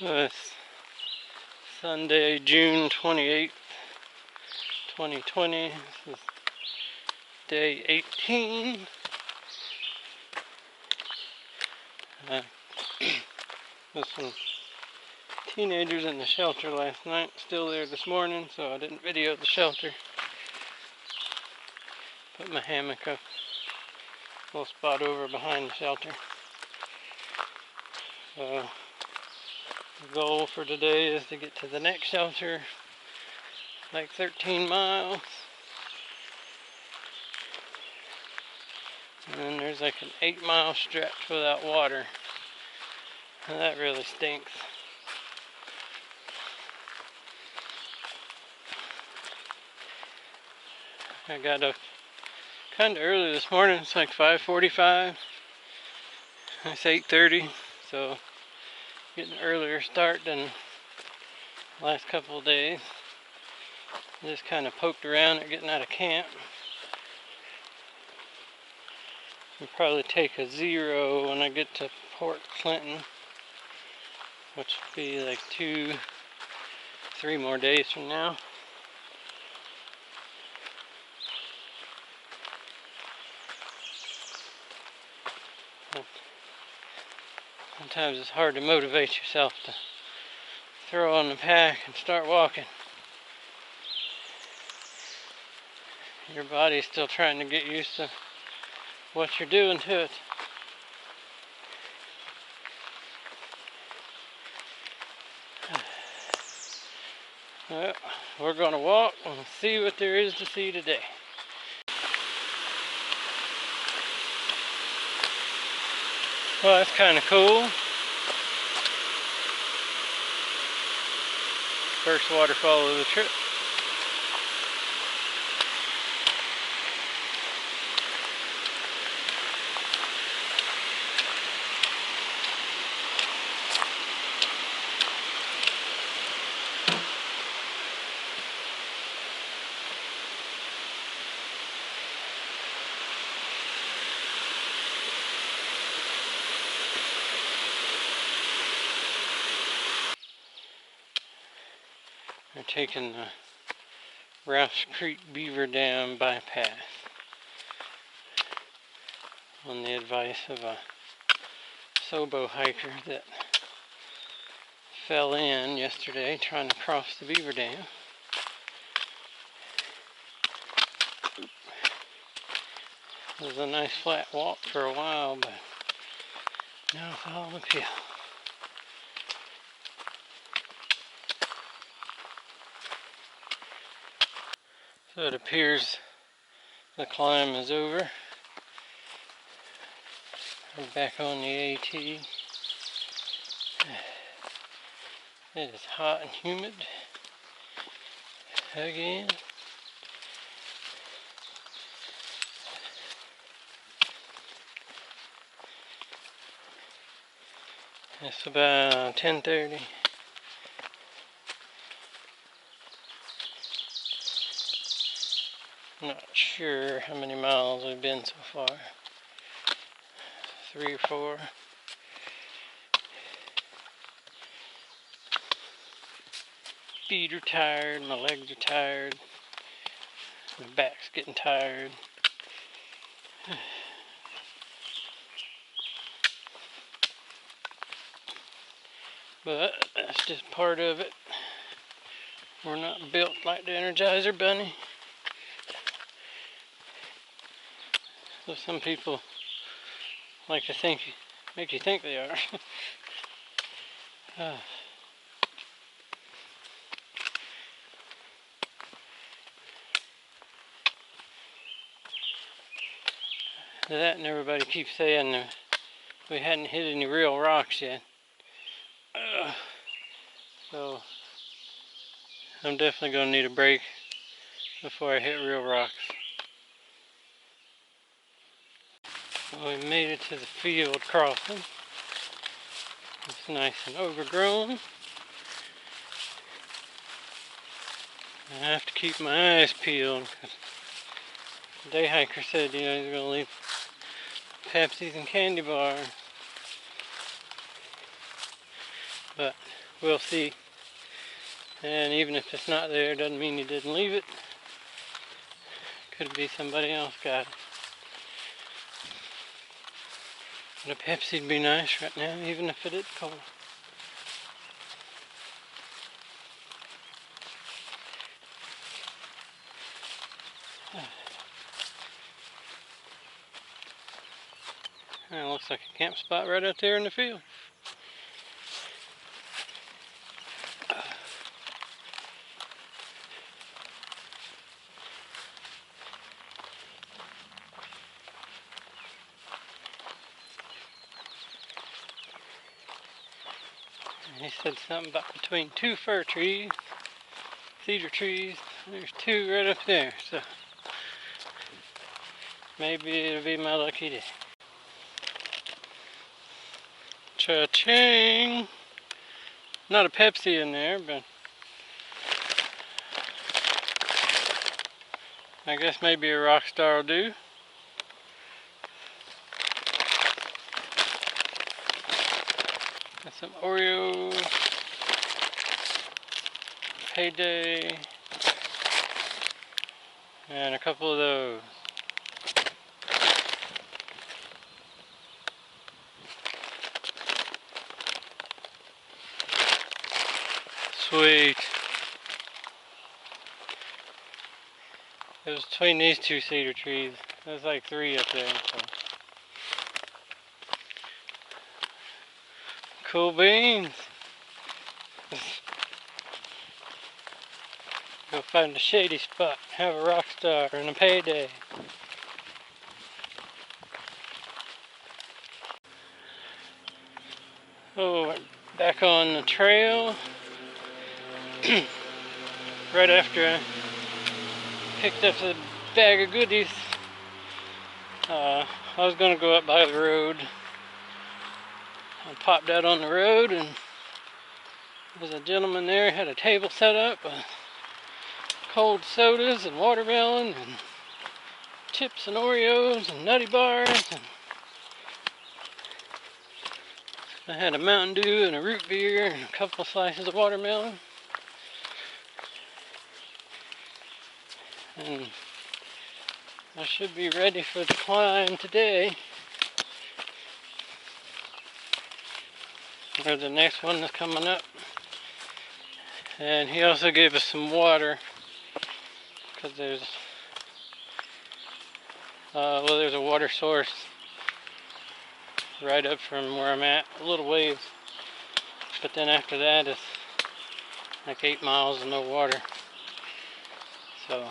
It's Sunday, June 28th, 2020. This is day 18. There's some teenagers in the shelter last night, still there this morning, so I didn't video the shelter. Put my hammock up, a little spot over behind the shelter. So the goal for today is to get to the next shelter, like 13 miles. And then there's like an 8-mile stretch without water. And that really stinks. I got up kind of early this morning. It's like 5:45. It's 8:30, so getting an earlier start than the last couple of days. Just kind of poked around at getting out of camp. I'll probably take a 0 when I get to Port Clinton, which will be like 2-3 more days from now. Sometimes it's hard to motivate yourself to throw on the pack and start walking. Your body's still trying to get used to what you're doing to it. Well, we're going to walk and see what there is to see today. Well, that's kind of cool. First waterfall of the trip. We're taking the Rouse Creek Beaver Dam bypass on the advice of a Sobo hiker that fell in yesterday trying to cross the beaver dam. It was a nice flat walk for a while, but now it's all uphill. So it appears the climb is over. We're back on the AT. It is hot and humid again. It's about 10:30. Not sure how many miles we've been so far. 3 or 4. Feet are tired, my legs are tired, my back's getting tired. But that's just part of it. We're not built like the Energizer Bunny. So some people like to make you think they are. That and everybody keeps saying we hadn't hit any real rocks yet. So I'm definitely going to need a break before I hit real rocks. Well, we made it to the field crossing. It's nice and overgrown. I have to keep my eyes peeled. The day hiker said, he's going to leave Pepsis and candy bars. But we'll see. And even if it's not there, doesn't mean you didn't leave it. Could be somebody else got it. But a Pepsi'd be nice right now, even if it is cold. It looks like a camp spot right out there in the field. He said something about between two fir trees, cedar trees. There's two right up there, so maybe it'll be my lucky day. Cha-ching! Not a Pepsi in there, but I guess maybe a Rockstar will do. Got some Oreos, Payday, and a couple of those. Sweet. It was between these two cedar trees. There's like three up there. So. Cool beans. Go find a shady spot, have a Rockstar and a Payday. Oh, back on the trail. Right after I picked up the bag of goodies, I was going to go up by the road. I popped out on the road and there was a gentleman there, had a table set up with cold sodas and watermelon and chips and Oreos and nutty bars. And I had a Mountain Dew and a root beer and a couple of slices of watermelon. And I should be ready for the climb today. Or the next one that's coming up. And he also gave us some water. Because there's a water source right up from where I'm at, a little ways. But then after that it's like 8 miles of no water. So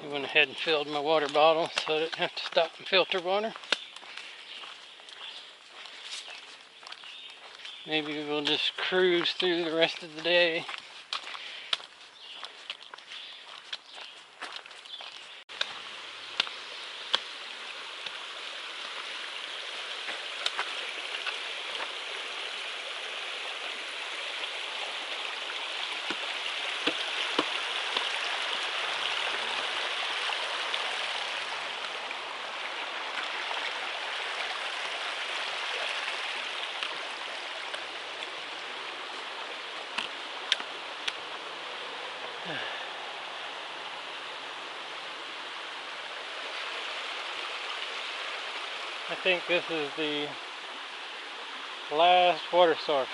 I went ahead and filled my water bottle so I didn't have to stop and filter water. Maybe we'll just cruise through the rest of the day. I think this is the last water source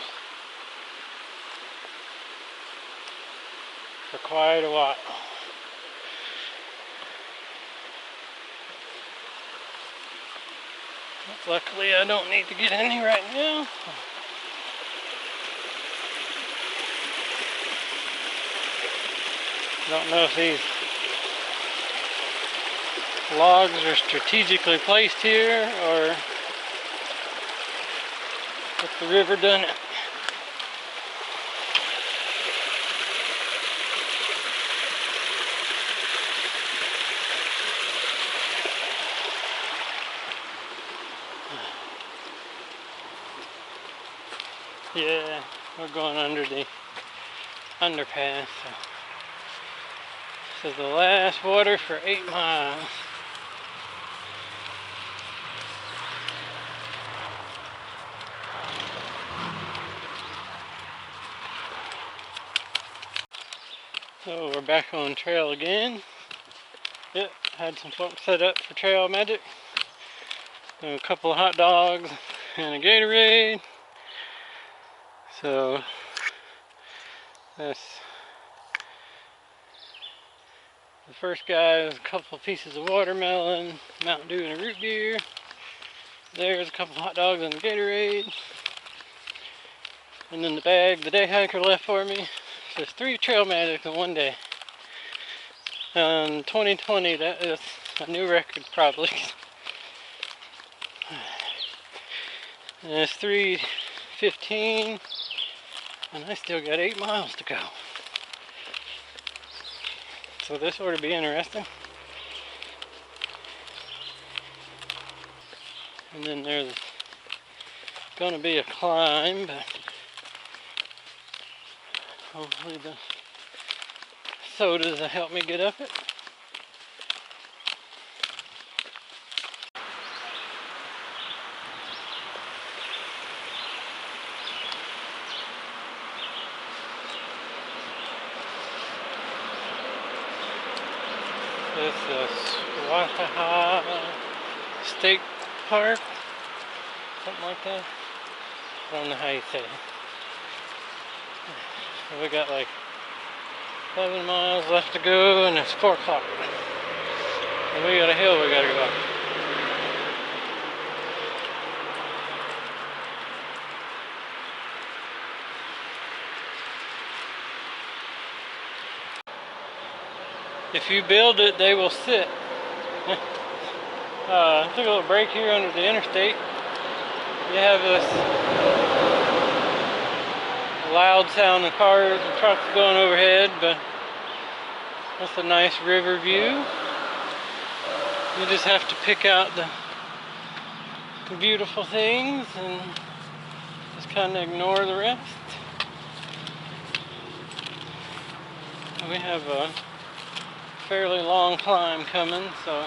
for quite a while. Luckily I don't need to get any right now. I don't know if these logs are strategically placed here or if the river done it. Yeah, we're going under the underpass. So this is the last water for 8 miles. So we're back on trail again. Yep, had some folks set up for trail magic. A couple of hot dogs and a Gatorade. So that's the first guy was a couple of pieces of watermelon, Mountain Dew and a root beer. There's a couple of hot dogs and a Gatorade. And then the bag the day hiker left for me. So there's 3 trail magics in one day. 2020, that is a new record probably. And it's 3:15 and I still got 8 miles to go. So this ought to be interesting. And then there's gonna be a climb, but hopefully the sodas will help me get up it. This is Swataha State Park, something like that. I don't know how you say it. So we got like 7 miles left to go and it's 4 o'clock. And we got a hill we gotta go up. If you build it, they will sit. Took a little break here under the interstate. You have this loud sound of cars and trucks going overhead, but that's a nice river view. You just have to pick out the beautiful things and just kind of ignore the rest. We have a fairly long climb coming, so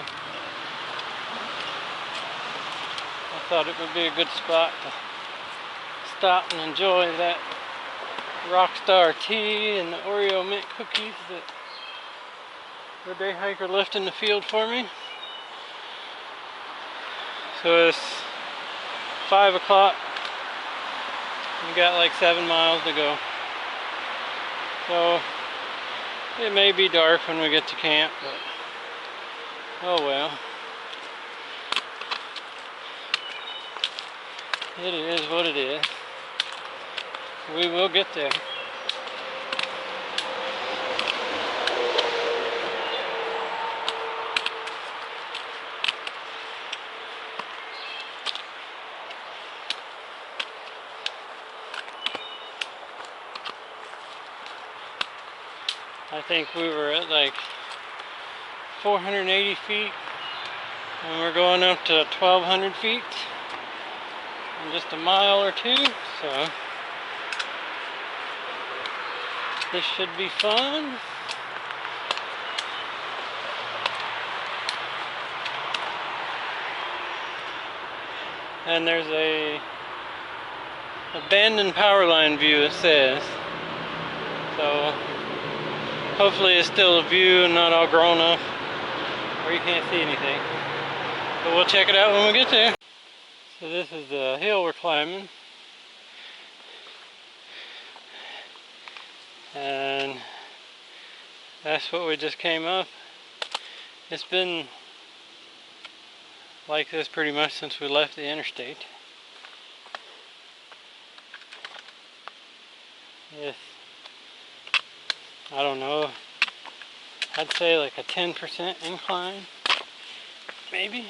I thought it would be a good spot to stop and enjoy that Rockstar tea and the Oreo mint cookies that the day hiker left in the field for me. So it's 5 o'clock. We got like 7 miles to go. So it may be dark when we get to camp, but oh well. It is what it is. We will get there. I think we were at like 480 feet and we're going up to 1,200 feet in just a mile or two, so this should be fun. And there's a abandoned power line view, it says. So hopefully it's still a view and not all grown up where you can't see anything. But we'll check it out when we get there. So this is the hill we're climbing. And that's what we just came up. It's been like this pretty much since we left the interstate. Yes. I don't know, I'd say like a 10% incline, maybe.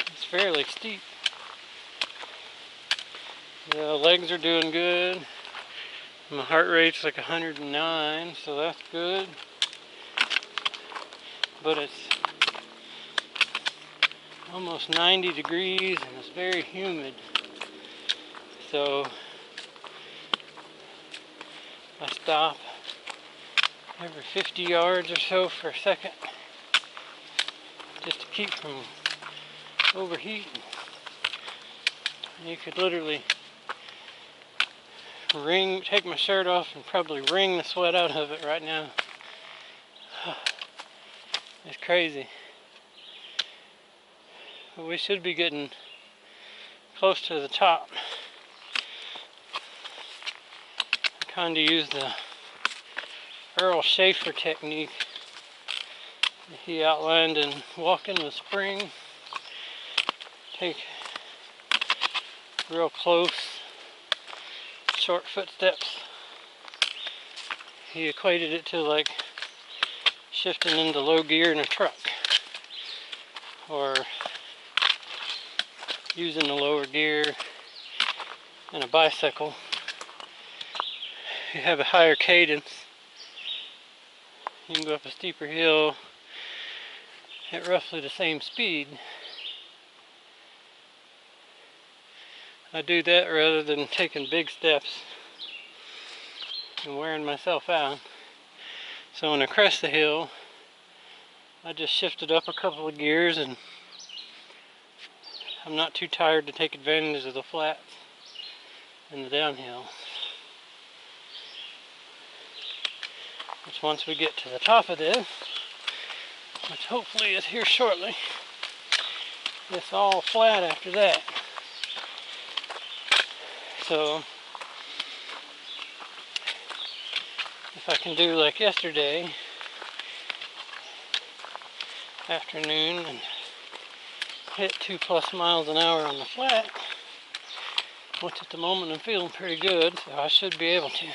It's fairly steep. The legs are doing good. My heart rate's like 109, so that's good. But it's almost 90 degrees and it's very humid. So I stop every 50 yards or so for a second just to keep from overheating. You could literally take my shirt off and probably wring the sweat out of it right now. It's crazy. But we should be getting close to the top. I kind of use the Earl Schaefer technique that he outlined in Walking the Spring. Take real close, short footsteps. He equated it to like shifting into low gear in a truck, or using the lower gear in a bicycle. You have a higher cadence. You can go up a steeper hill at roughly the same speed. I do that rather than taking big steps and wearing myself out. So when I crest the hill, I just shifted up a couple of gears, and I'm not too tired to take advantage of the flats and the downhill. Which once we get to the top of this, which hopefully is here shortly, it's all flat after that. So if I can do like yesterday afternoon and hit 2+ miles an hour on the flat, which at the moment I'm feeling pretty good, so I should be able to.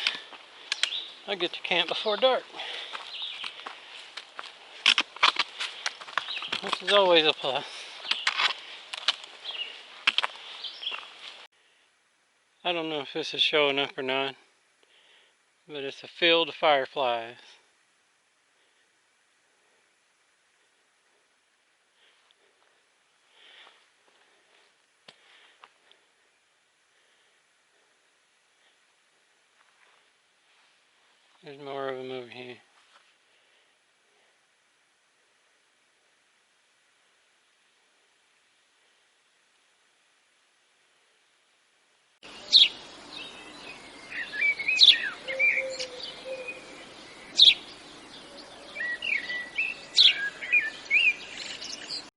I'll get to camp before dark, which is always a plus. I don't know if this is showing up or not, but it's a field of fireflies. There's more of them over here.